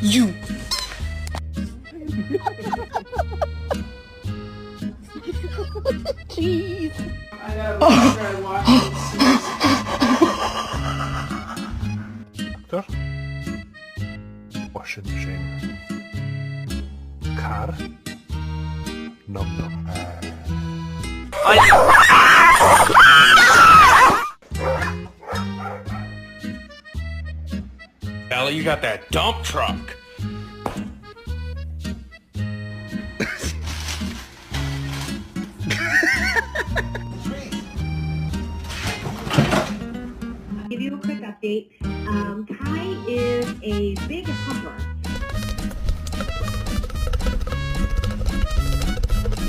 You. Jeez. I gotta watch Doctor? Washing machine. Car? Knock knock. Ellie, you got that dump truck. Give you a quick update. Kai is a big